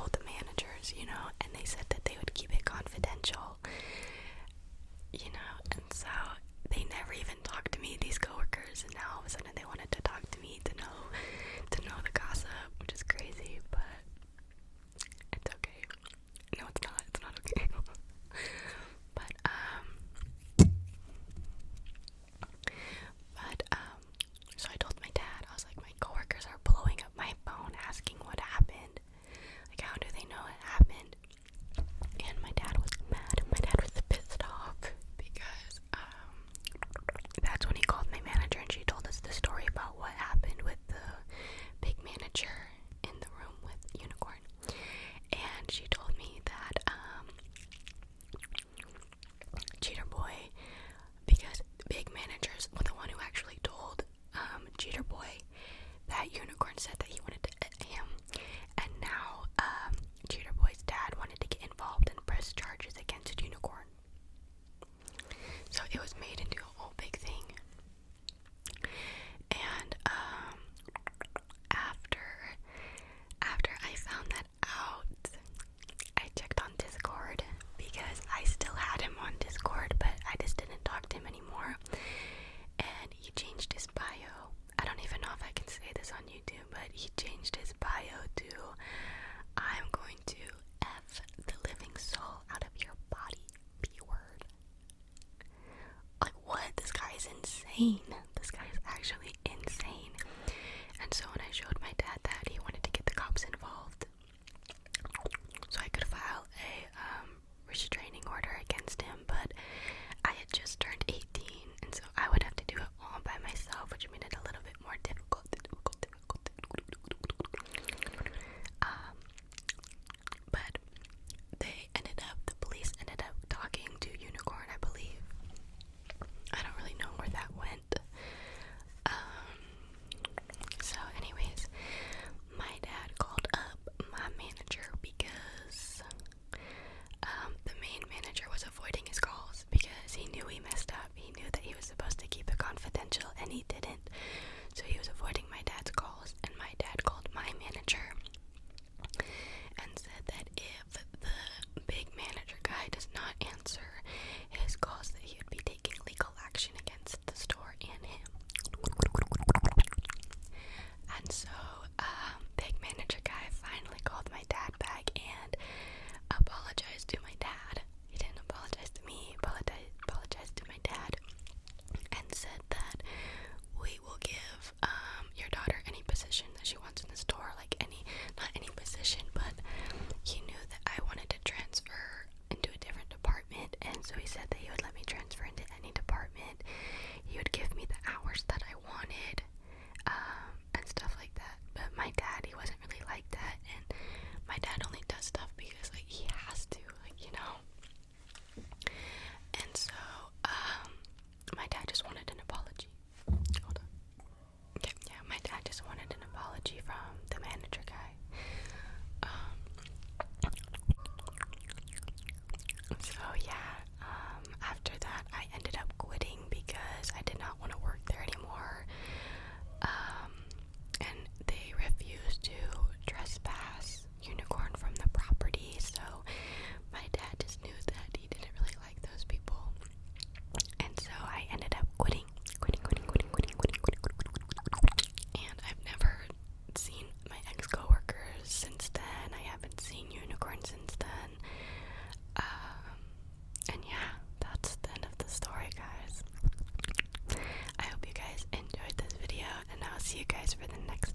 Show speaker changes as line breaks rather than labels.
told the managers, and they said that they would keep it confidential, and so they never even talked to me, these coworkers, and now all of a sudden they wanted to talk to me to know the gossip, which is crazy, but it's okay. No, it's not okay. So I told my dad, I was like, my coworkers are blowing up my phone asking what happened. Like, how do they know it happened? And my dad was mad. My dad was pissed off because that's when he called my manager and she told us the story about what happened with the big manager in the room with Unicorn. And she told me that Cheater Boy, because big managers, well, the one who actually told Cheater Boy that Unicorn said that he wanted to hit him, and now Cheater Boy's dad wanted to get involved and press charges against Unicorn. So it was made into a whole big thing. And after I found that out, I checked on Discord because I still had him on Discord, but I just didn't talk to him anymore. And he changed his bio. I don't even know if I can say this on YouTube, but he changed his bio to, I'm going to F the living soul out of your body, B-word. Like, what? This guy is insane. This guy is actually insane. And so when I showed my dad that, he wanted to get the cops involved so I could file a restraining order against him, but I had just turned 18, and so I would have to do it all by myself, which made it a little bit more difficult. But the police ended up talking to Unicorn, I believe. I don't really know where that went. So anyways, my dad called up my manager because the main manager was avoiding his calls because he knew he messed up. He knew that he was supposed to keep it confidential and he didn't. So he was avoiding my dad's calls, and my dad called my manager and said that if the big manager guy does not answer his calls, that he would be taking legal action against the store and him. And so big manager guy finally called my dad back and apologized to my dad. He didn't apologize to me, apologized to my dad, and said that we will give your daughter any position that she wants in the store, like not any position, but he knew that I wanted to transfer into a different department, and so he said that he would let me transfer into any department. He would give me the hours that I wanted, and stuff like that. But my dad, he wasn't really like that, and my dad only does stuff because, like, he has to, and so, my dad just wanted an apology. Hold on. Okay, yeah, my dad just wanted an apology from the manager guy. So yeah, after that, I ended up quitting because I did not want to work there anymore. And they refused to trespass Unicorn from the property, so my dad just knew that he didn't really like those people. And so I ended up quitting. And I've never seen my ex-coworkers since then. I haven't seen Unicorn since then. And yeah, that's the end of the story, guys. I hope you guys enjoyed this video, and I'll see you guys for the next